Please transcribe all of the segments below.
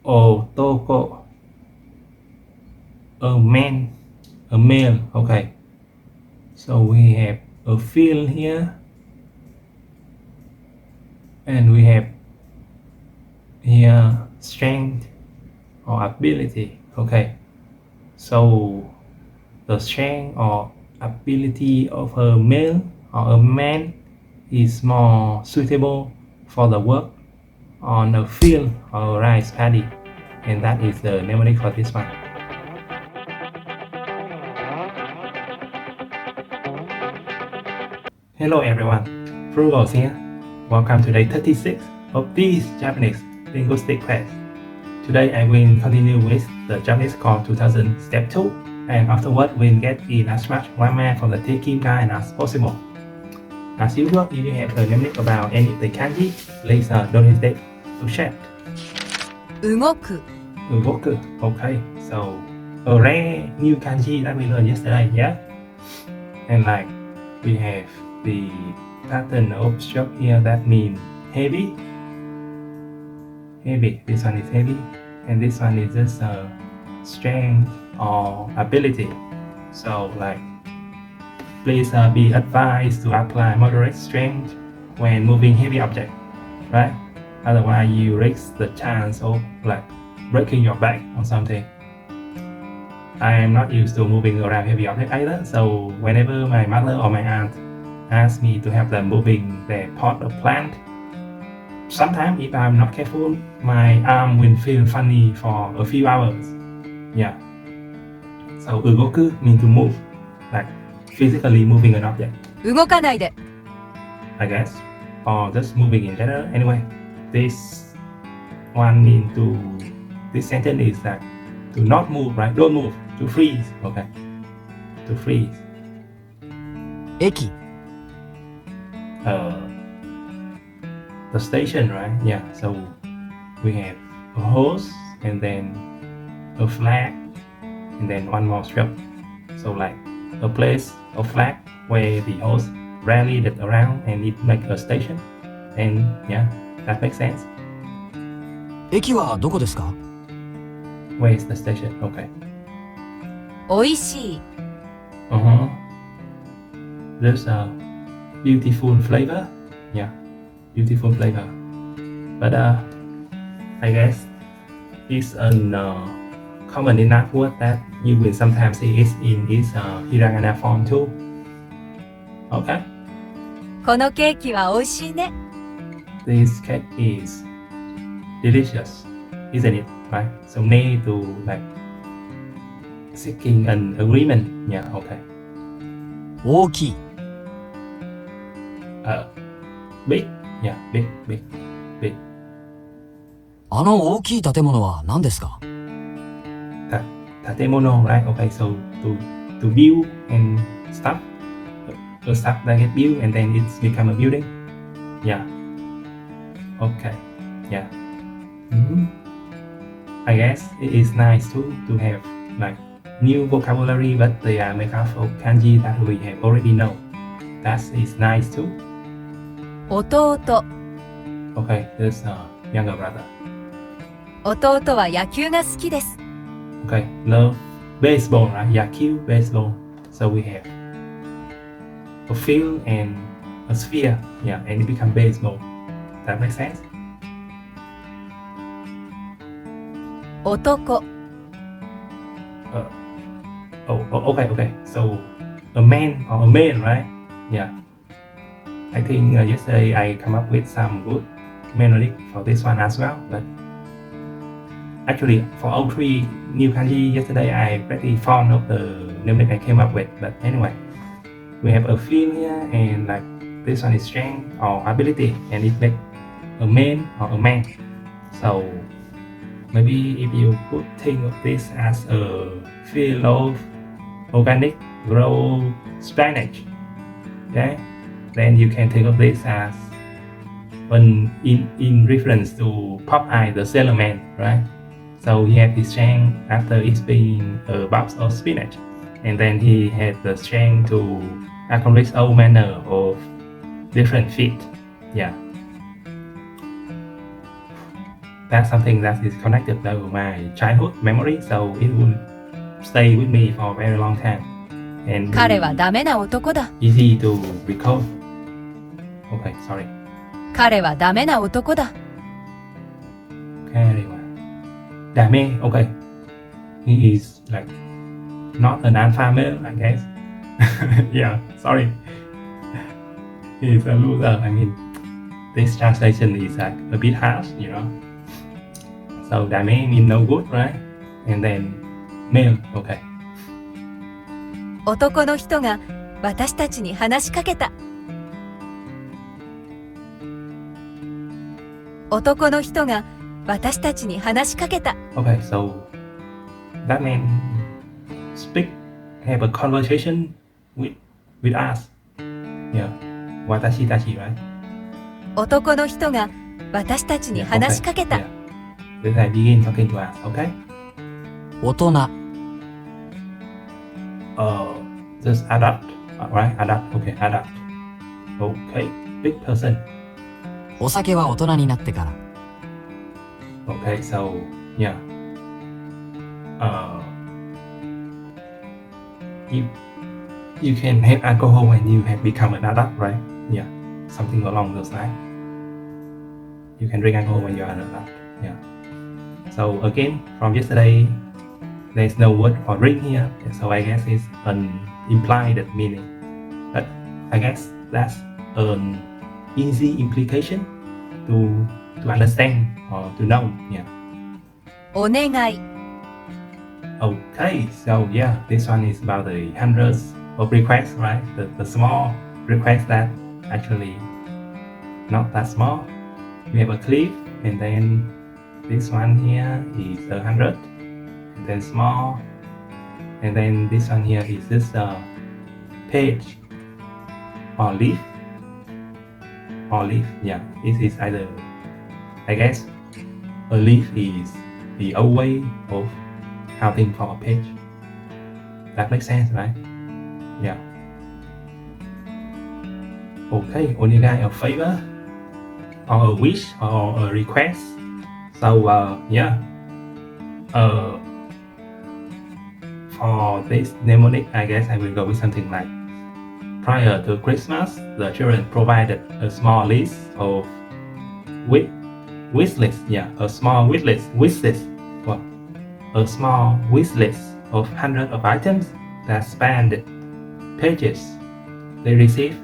Otoko, a man, a male. Okay, so we have a field here, and we have here strength or ability. Okay, so the strength or ability of a male or a man is more suitable for the work on a field or rice paddy, and that is the mnemonic for this one. Hello everyone, Frugal here. Welcome to day 36 of this Japanese linguistic class. Today I will continue with the Japanese Core 2000 Step 2, and afterward we'll get in as much grammar from the Teaching Guide as possible. As usual, if you have a mnemonic about any of the kanji, please don't hesitate to share. 動く Ugoku. Okay, so a rare new kanji that we learned yesterday, yeah? And like we have the pattern of stroke here that means heavy. Heavy, this one is heavy, and this one is just strength or ability. So like please be advised to apply moderate strength when moving heavy object, right? Otherwise you risk the chance of like breaking your back or something. I am not used to moving around heavy object either, so whenever my mother or my aunt ask me to help them moving their pot or plant, sometimes if I'm not careful, my arm will feel funny for a few hours. Yeah. So ugoku means to move, like physically moving an object, 動かないで I guess, or just moving in general. Anyway, this one mean to, this sentence is that to not move, right? Don't move, to freeze, okay? To freeze. 駅 The station, right? Yeah, so we have a hose and then a flag and then one more strip. So like a place, a flag where the hose rally it around and it make a station. And yeah, that makes sense. 駅はどこですか Where is the station? Okay. おいしい There's a beautiful flavor. Yeah, beautiful flavor. But I guess it's a common enough word that you will sometimes see it in its hiragana form too. Okay. このケーキはおいしいね This cake is delicious, isn't it? Right? So need to like seeking an agreement. Yeah, okay. 大きい Big. Yeah, big. あの大きい建物は何ですか Tatemono, right? Okay, so to build and stuff. The stuff that get built and then it's become a building. Yeah. Okay. Yeah. I guess it is nice too to have like new vocabulary, but they are made up of kanji that we have already know. That is nice too. 弟 Okay, there's a younger brother. 弟は野球が好きです Okay, love baseball, right? Yaku, baseball. So we have a field and a sphere. Yeah, and it become baseball. That makes sense? 男 Okay. So a man or a male, right? Yeah. I think yesterday I come up with some good mnemonic for this one as well. But actually, for all three new kanji yesterday, I pretty fond of the mnemonic I came up with. But anyway, we have a field here, and like this one is strength or ability, and it makes a man or a man. So maybe if you could think of this as a field of organic grow spinach, okay, then you can think of this as in reference to Popeye the Sailor Man, right? So he had his strength after it's being a box of spinach, and then he had the strength to accomplish all manner of different feat. Yeah. that's something that is connected to my childhood memory, so it will stay with me for a very long time and 彼はダメな男だ。 easy to recall. Okay, sorry. 彼はダメな男だ。 Okay, Dame, okay. He is like not an alpha male, I guess. Yeah, sorry. He's a loser. I mean, this translation is like a bit harsh, you know. So Dame means no good, right? And then male, okay. 男の人が私たちに話しかけた。男の人が私たちに話しかけた。 Okay, so that man have a conversation with us. Yeah, watashi tachi, right? 男の人が私たちに Yeah, 話しかけた。 Yeah. Then I begin talking to us, okay? 大人。 Just adult, right? Adult, okay, adult. Okay, big person. お酒は大人になってから。 Okay, so yeah. You can have alcohol when you have become an adult, right? Yeah, something along those lines. You can drink alcohol when you are an adult. Yeah. So again, from yesterday, there's no word for drink here, so I guess it's an implied meaning. But I guess that's an easy implication to understand or to know. Yeah. お願い。 Okay, so yeah, this one is about the hundreds of requests, right? The small requests that actually not that small. We have a clip, and then this one here is 100, and then small, and then this one here is just a page or leaf. Yeah, this is either, I guess, a leaf is the old way of counting for a page. That makes sense, right? Yeah. Okay, onegai a favor or a wish or a request. So yeah. For this mnemonic, I guess I will go with something like, prior to Christmas, the children provided a small list of wish list. Yeah, a small wish list. What? A small wish list of hundreds of items that spanned pages. They received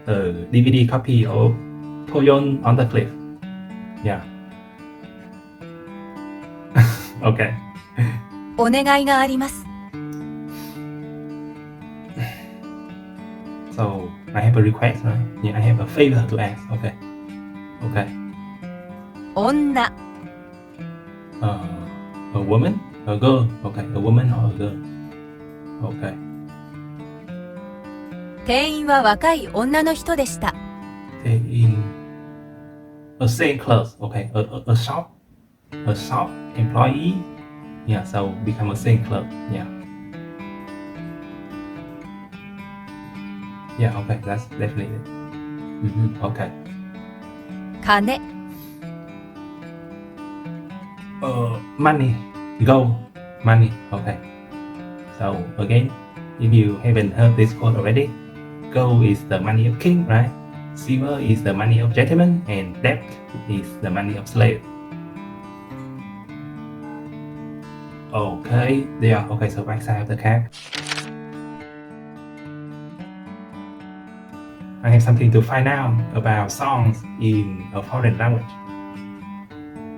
a DVD copy of Toyon on the Cliff. Yeah. Okay. お願いがあります。 So I have a request, right? Yeah, I have a favor to ask. Okay. Okay. 女。 A woman, a girl. Okay, a woman or a girl. Okay. 店員は若い女の人でした。 Take in a same clothes. Okay, a shop employee. Yeah, so become a same clerk. Yeah. Yeah. Okay, that's definitely it. Okay. 金。 Money. Gold. Money. Okay. So again, if you haven't heard this quote already, gold is the money of king, right? Silver is the money of gentleman, and debt is the money of slave. Okay, there. Okay, so back side of the cap. I have something to find out about songs in a foreign language.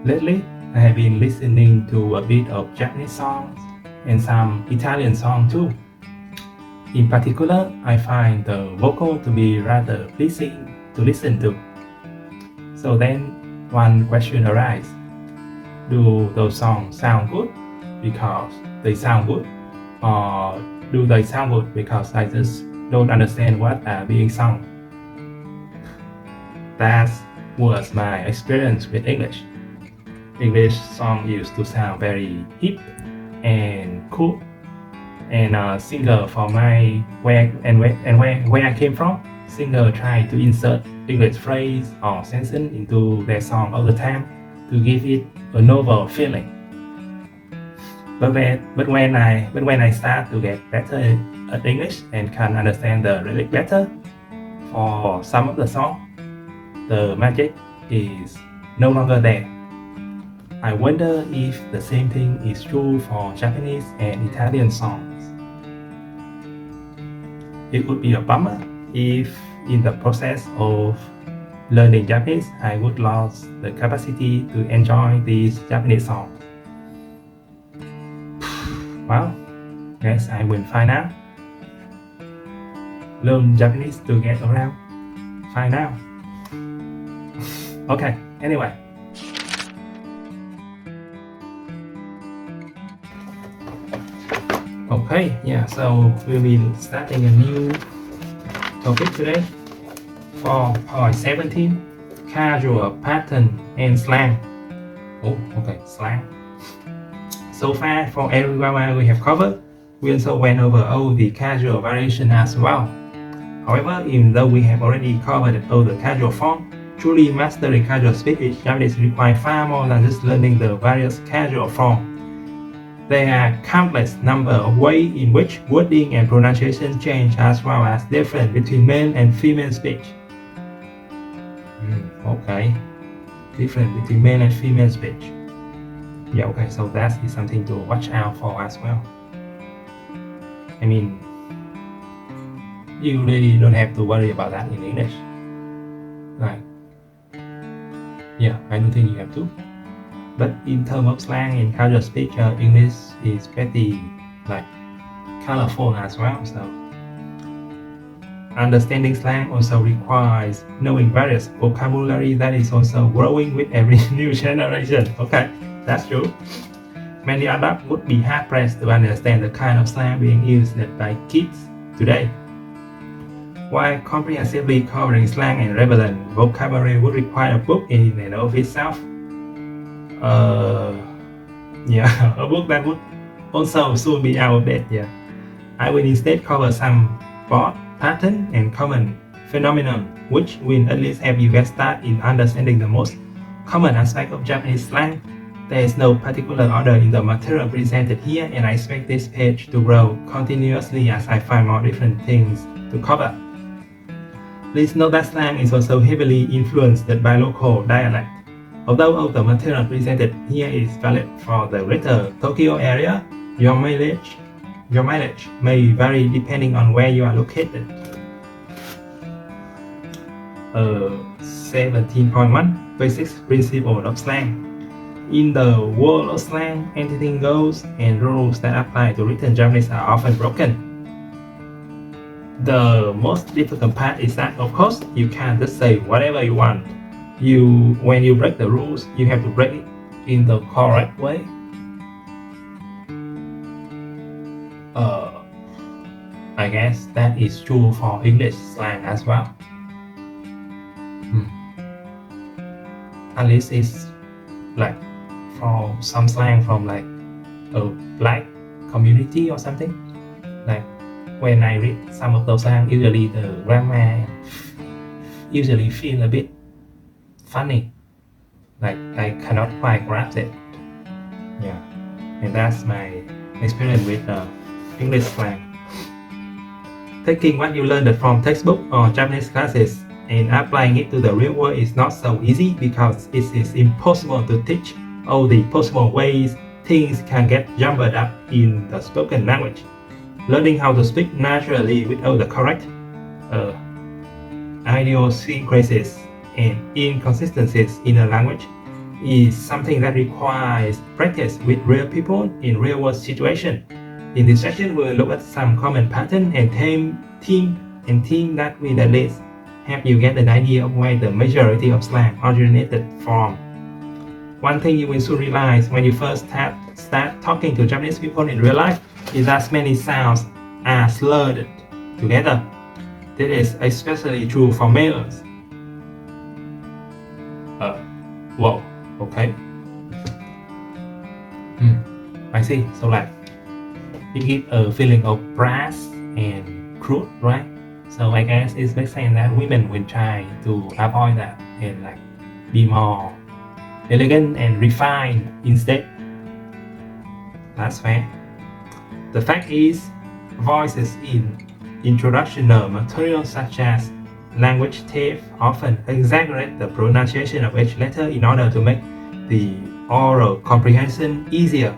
Lately, I have been listening to a bit of Japanese songs and some Italian songs too. In particular, I find the vocal to be rather pleasing to listen to. So then, one question arises. Do those songs sound good because they sound good? Or do they sound good because I just don't understand what are being sung? That was my experience with English. English song used to sound very hip and cool. And a singer from where I came from, singer try to insert English phrase or sentence into their song all the time to give it a novel feeling. But when I start to get better at English and can understand the lyric better for some of the song, the magic is no longer there. I wonder if the same thing is true for Japanese and Italian songs. It would be a bummer if in the process of learning Japanese I would lose the capacity to enjoy these Japanese songs. Well, guess I will find out. Learn Japanese to get around. Find out. Okay, anyway. Okay, yeah, so we'll be starting a new topic today. For point 17, casual pattern and slang. Oh, okay, slang. So far, for every grammar we have covered, we also went over all the casual variation as well. However, even though we have already covered all the casual form, truly mastering casual speech in Japanese requires far more than just learning the various casual forms. There are countless number of ways in which wording and pronunciation change as well as difference between male and female speech. Okay, difference between male and female speech. Yeah, okay, so that is something to watch out for as well. I mean, you really don't have to worry about that in English. Like, yeah, I don't think you have to. But in terms of slang and casual speech, English is pretty colorful as well. So understanding slang also requires knowing various vocabulary that is also growing with every new generation. Okay, that's true. Many adults would be hard-pressed to understand the kind of slang being used by kids today. While comprehensively covering slang and relevant vocabulary would require a book in and of itself, a book that would also soon be out of date. Yeah, I will instead cover some broad pattern and common phenomenon, which will at least help you get started in understanding the most common aspect of Japanese slang. There is no particular order in the material presented here, and I expect this page to grow continuously as I find more different things to cover. Please note that slang is also heavily influenced by local dialect. Although all the material presented here is valid for the greater Tokyo area, your mileage may vary depending on where you are located. 17.1 Basic Principle of Slang. In the world of slang, anything goes, and rules that apply to written Japanese are often broken. The most difficult part is that, of course, you can't just say whatever you want. When you break the rules, you have to break it in the correct way. I guess that is true for English slang as well. At least it's like for some slang from like a black community or something. Like when I read some of those slang, usually the grammar usually feel a bit funny. Like I cannot quite grasp it. Yeah, and that's my experience with English slang. Taking what you learned from textbook or Japanese classes and applying it to the real world is not so easy because it is impossible to teach all the possible ways things can get jumbled up in the spoken language. Learning how to speak naturally with all the correct idiosyncrasies and inconsistencies in a language is something that requires practice with real people in real world situations. In this session, we'll look at some common pattern and theme that will at least help you get an idea of where the majority of slang originated from. One thing you will soon realize when you first start talking to Japanese people in real life is that many sounds are slurred together. This is especially true for males. Whoa, okay. I see. So like, it gives a feeling of brass and crude, right? So I guess it makes sense that women will try to avoid that and like be more elegant and refined instead. That's fair. The fact is, voices in introductional material such as language tape often exaggerate the pronunciation of each letter in order to make the oral comprehension easier.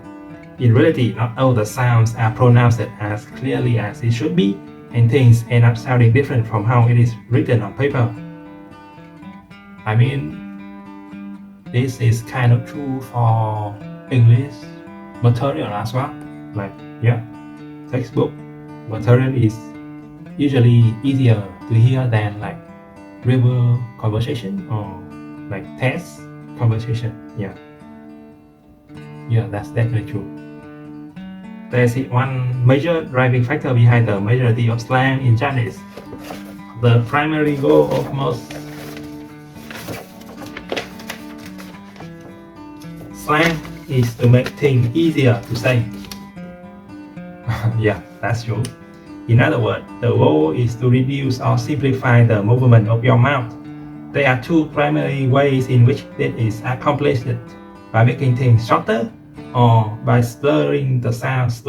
In reality, not all the sounds are pronounced as clearly as it should be, and things end up sounding different from how it is written on paper. I mean, this is kind of true for English material as well. Like, yeah, textbook material is usually easier to hear than like real conversation or like test conversation. Yeah, that's definitely true. There is one major driving factor behind the majority of slang in Japanese. The primary goal of most slang is to make things easier to say. Yeah, that's true. In other words, the goal is to reduce or simplify the movement of your mouth. There are two primary ways in which this is accomplished: by making things shorter or by slurring the sounds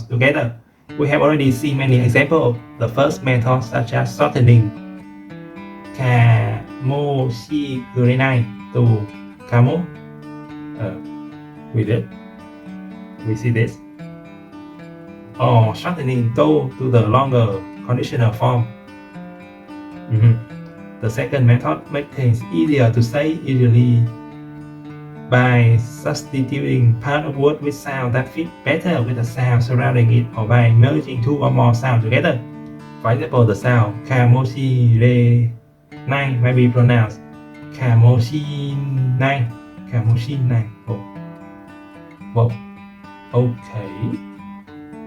together. We have already seen many examples of the first method, such as shortening kamo shi kurenai to kamo. We see this. Or shortening to the longer conditional form. The second method makes things easier to say, usually by substituting part of word with sound that fit better with the sound surrounding it, or by merging two or more sounds together. For example, the sound kamoshi re nai may be pronounced kamoshi nai. Oh. Okay.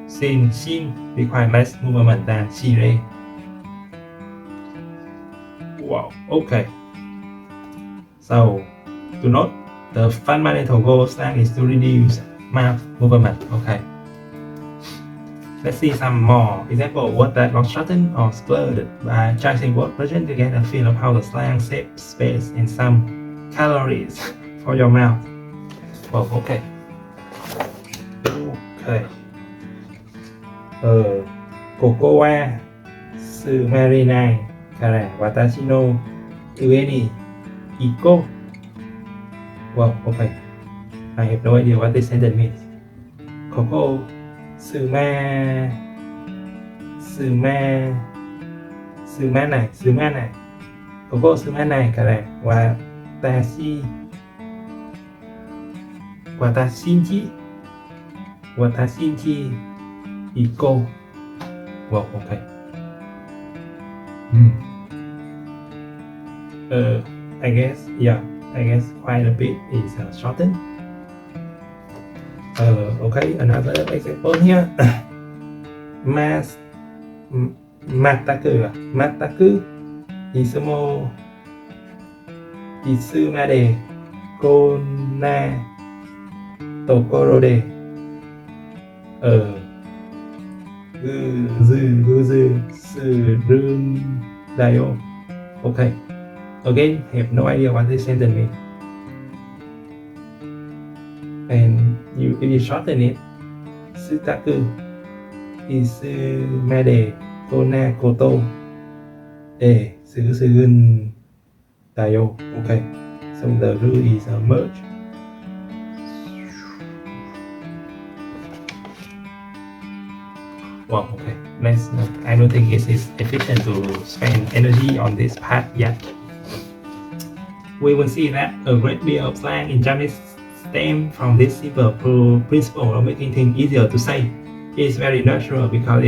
Sin shin require less movement than shire. Wow, okay. So, to note, the fundamental goal of slang is to reduce mouth movement. Okay. Let's see some more example of words that got shortened or slurred by choosing word version to get a feel of how the slang saves space and some calories for your mouth. Well, okay. ここは住まれないから私の上に行こう. Well, okay. I have no idea what this sentence means. ここ住まないここ住まないから私んち行こう. Well, okay. I guess quite a bit is shortened. Okay, another example here. Mataku isumo isumade konna tokoro de dayo. Okay. Again, have no idea what this sentence means. And if you shorten it, Sutaku isumade konna koto de sugun dayo. Okay. So the rule is a merge. Well, okay. I don't think it is efficient to spend energy on this part yet. We will see that a great deal of slang in Japanese stem from this simple principle of making things easier to say. It is very natural because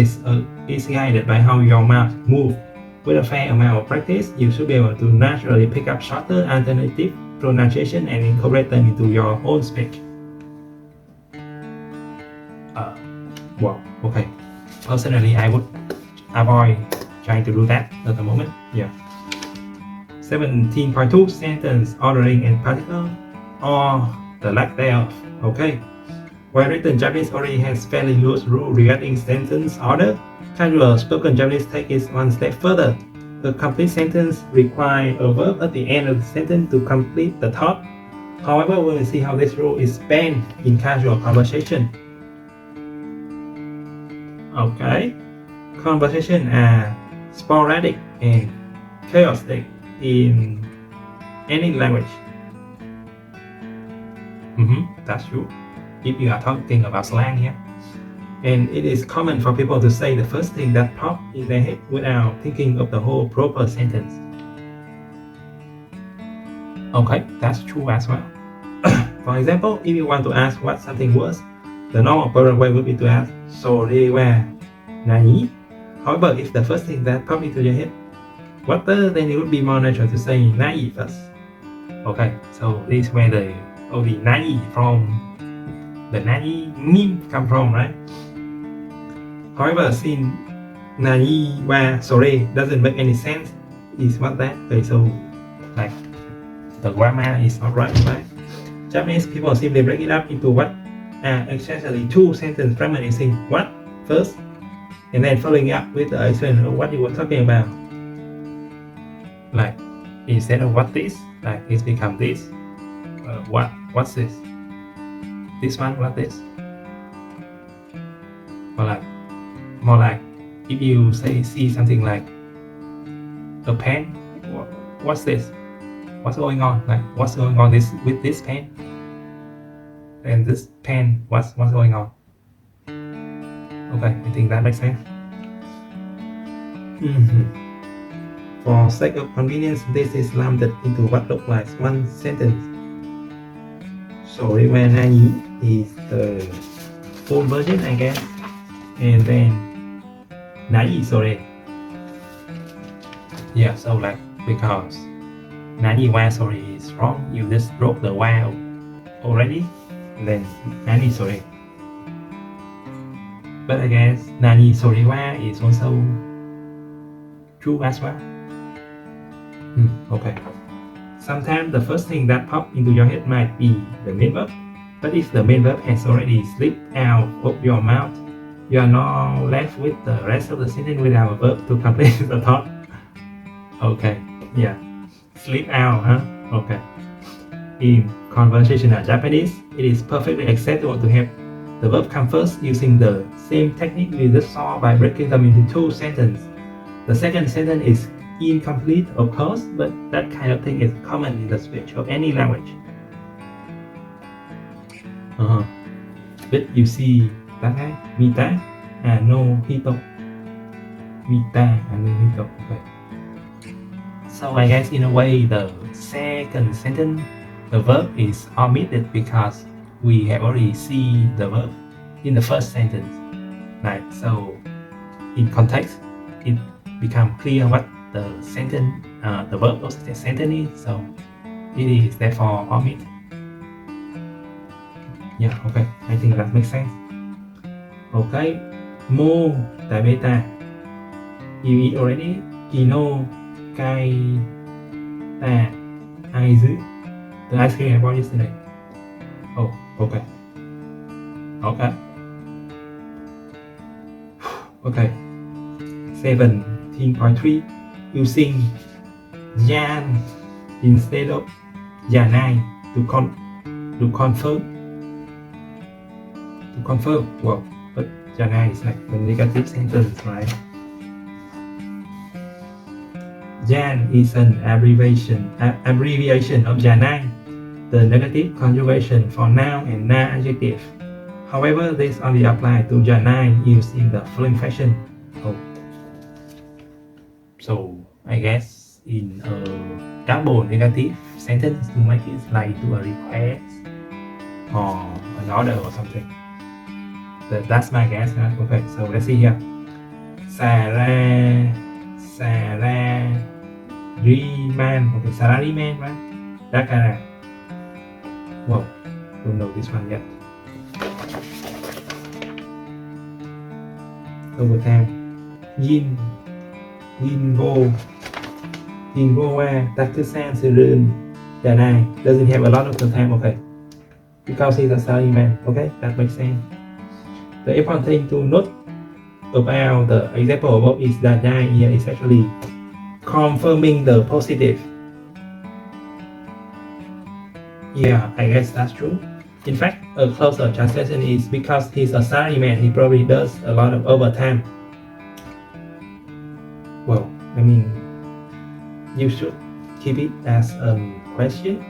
it's guided by how your mouth moves. With a fair amount of practice, you should be able to naturally pick up shorter alternative pronunciation and incorporate them into your own speech. Well, okay. Personally, I would avoid trying to do that at the moment. Yeah. 17.2 sentence ordering and particle, or the lack thereof. Okay. While written Japanese already has fairly loose rule regarding sentence order, casual spoken Japanese take it one step further. The complete sentence requires a verb at the end of the sentence to complete the thought. However, we'll see how this rule is spent in casual conversation. Okay, conversation are sporadic and chaotic in any language. That's true. If you are talking about slang here. And it is common for people to say the first thing that pops in their head without thinking of the whole proper sentence. Okay, that's true as well. For example, if you want to ask what something was, the normal polite way would be to ask, "Sorry, where? Nani?" However, if the first thing that pops into your head, water, then it would be more natural to say nai first. Okay, so this is where the nai from the nani meme come from, right? However, since nani wa sorry doesn't make any sense, is what that? Okay, so like the grammar is not right? Japanese people simply break it up into what are essentially two sentence fragments saying what first, and then following up with the explanation of what you were talking about. Like instead of what this, like it's become this. What's this? This one, what this? Or more like if you see something like a pen, what's this? What's going on? Like what's going on with this pen? And this pen, what's going on? Okay, I think that makes sense. For sake of convenience, this is lumped into what looks like one sentence. Sorry, when nani is the full version, I guess, and then nani sorry. Yeah, so like because nani wa sorry is wrong, you just broke the wow already, and then nani sorry. But I guess nani sorry wa is also true as well. Okay. Sometimes the first thing that pops into your head might be the main verb, but if the main verb has already slipped out of your mouth, you are now left with the rest of the sentence without a verb to complete the thought. Okay, yeah, slip out, huh? Okay. In conversational Japanese, it is perfectly acceptable to have the verb come first using the same technique we just saw by breaking them into two sentences. The second sentence is incomplete, of course, but that kind of thing is common in the speech of any language. But you see that guy, mita, no hito. Mita, no hito. Okay. So I guess in a way the second sentence, the verb is omitted because we have already seen the verb in the first sentence. Right, so in context, it becomes clear what the sentence, the verb of the sentence is, so it is therefore omit. Yeah, okay, I think that makes sense. Okay, mo tại beta. You eat already? Kino kai ta aizu. The ice cream I bought yesterday. Oh, okay. Okay. Okay. 17.3. Using Jan instead of Janai to confirm. To confirm. Well, but Janai is like the negative sentence, right? Jan is an abbreviation of Janai, the negative conjugation for noun and noun adjective. However, this only applies to Janai used in the following fashion. So I guess in a double negative sentence to make it like to a request or an order or something. That's my guess. Huh? Okay, so let's see here. Salaryman. Okay, salaryman, right? That kind of. Whoa, don't know this one yet. Overtime. Yin go where that could sound Syrian. Janai doesn't have a lot of the time, okay. Because he's a salaryman, okay, that makes sense. The important thing to note about the example above is that Janai here is actually confirming the positive. Yeah, I guess that's true. In fact, a closer translation is because he's a salaryman, he probably does a lot of overtime. Well, I mean, you should keep it as a question,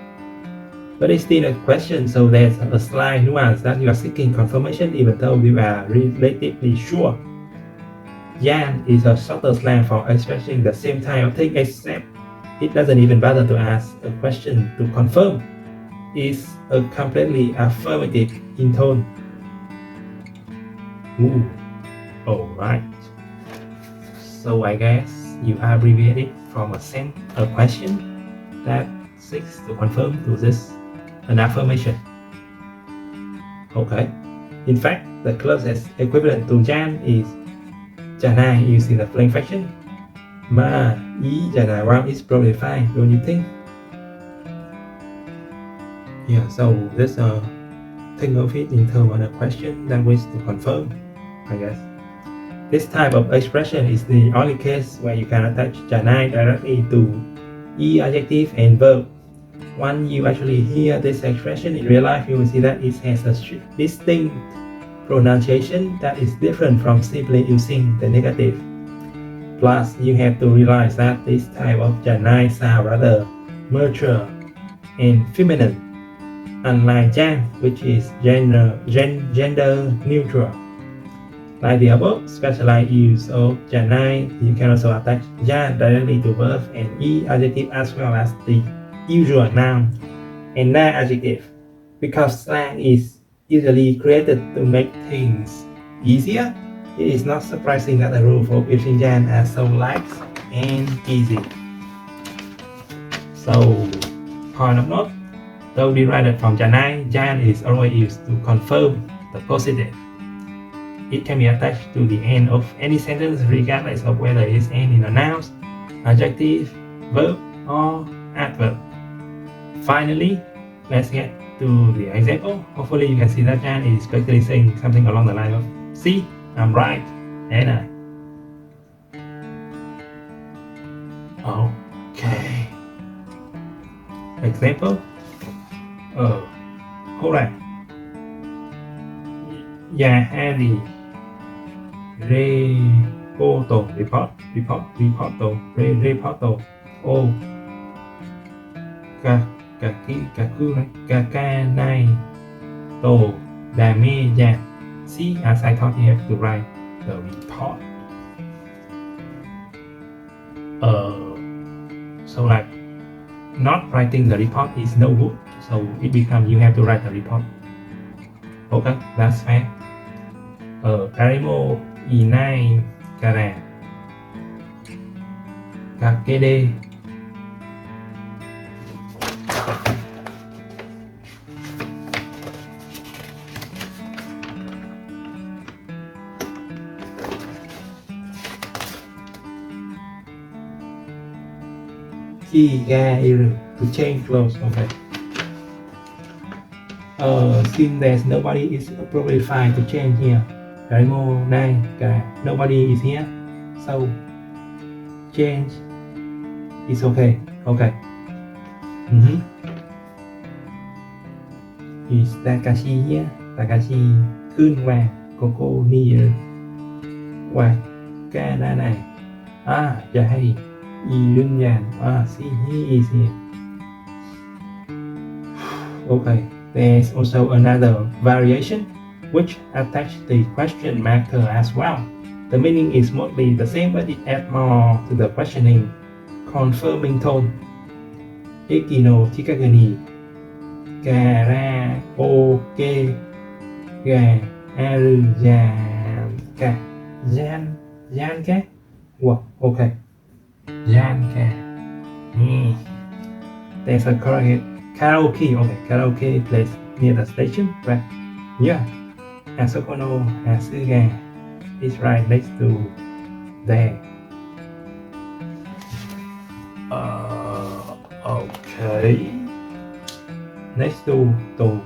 but it's still a question, so there's a slight nuance that you are seeking confirmation even though you are relatively sure. Yan is a shorter slang for expressing the same type of thing, except it doesn't even bother to ask a question to confirm. It's a completely affirmative in tone. Ooh, alright. So I guess you abbreviated from a question that seeks to confirm to this an affirmation. Okay. In fact, the closest equivalent to Jan is Janai used in the plain fraction. Ma, yi, Janai, wow, is probably fine, don't you think? Yeah, so this think of it in terms of a question language to confirm, I guess. This type of expression is the only case where you can attach Janai directly to E adjective and verb. When you actually hear this expression in real life, you will see that it has a distinct pronunciation that is different from simply using the negative. Plus, you have to realize that this type of Janai sound rather mature and feminine, unlike Jan, which is gender neutral. Like the above specialized use of Janai, you can also attach Jan directly to verb and E adjective as well as the usual noun and noun adjective, because slang is usually created to make things easier. It is not surprising that the rules of using Jan are so light and easy. So, point of note, though derived from Janai, Jan is always used to confirm the positive. It can be attached to the end of any sentence regardless of whether it is end in a noun, adjective, verb, or adverb. Finally, let's get to the example. Hopefully you can see that Jan is basically saying something along the line of, see, I'm right, and I. Okay. Example. Alright. Yeah, Harry. Reporto. Oh. Kakanai. To. Dame. See, as I thought you have to write the report. So like, not writing the report is no good. So it becomes you have to write the report. Okay, that's fair. Arimo inai kara kakede. To change clothes. Okay. Since there's nobody, it's probably fine to change here. Nobody is here, so change is okay. Okay. Is Takashi here? Takashi ขึ้นว่าโกโก้นี่ว่าแก้ได้ไหนจะให้ยืนยันsee he is here. Okay. There's also another variation which attaches the question marker as well. The meaning is mostly the same, but it adds more to the questioning, confirming tone. Eki no tikage ni karaoke ga aru jan ka jan ka. Wow, okay. Jan ka. There's a correct karaoke, okay, karaoke place near the station, right? Yeah, Asokono Asuga is right next to there. Okay. Next to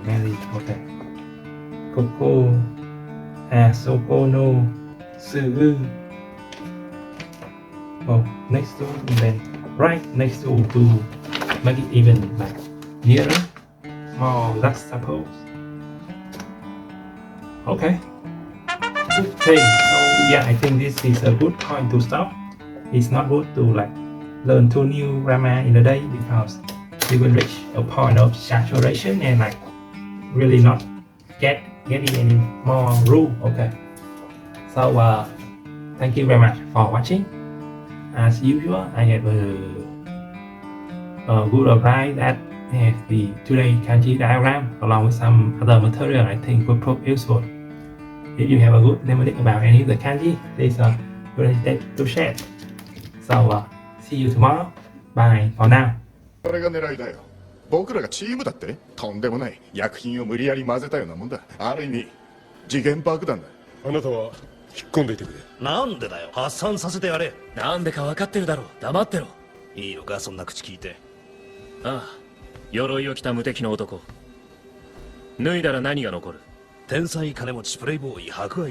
Mary, okay. Koko Asokono Sugu. Oh, next to, and then right next to make it even like nearer. more examples. Okay. Okay, so yeah, I think this is a good point to stop. It's not good to like learn 2 new grammar in a day because you will reach a point of saturation and like really not getting any more rule. Okay. So thank you very much for watching. As usual, I have a good reply that has the today kanji diagram along with some other material I think will prove useful. If you have a good memory about any of the kanji, please don't hesitate to share. So see you tomorrow. Bye for now. これが狙いだよ。僕らがチームだって？とんでもない。薬品を無理やり混ぜたようなもんだ。ある意味時限爆弾だ。あなたは引っ込んでいてくれ。なんでだよ。発散させてやれ。なんでか分かってるだろう。黙ってろ。いいのか、そんな口聞いて。ああ、鎧を着た無敵の男。脱いだら何が残る？天才金持ちプレイボーイ博愛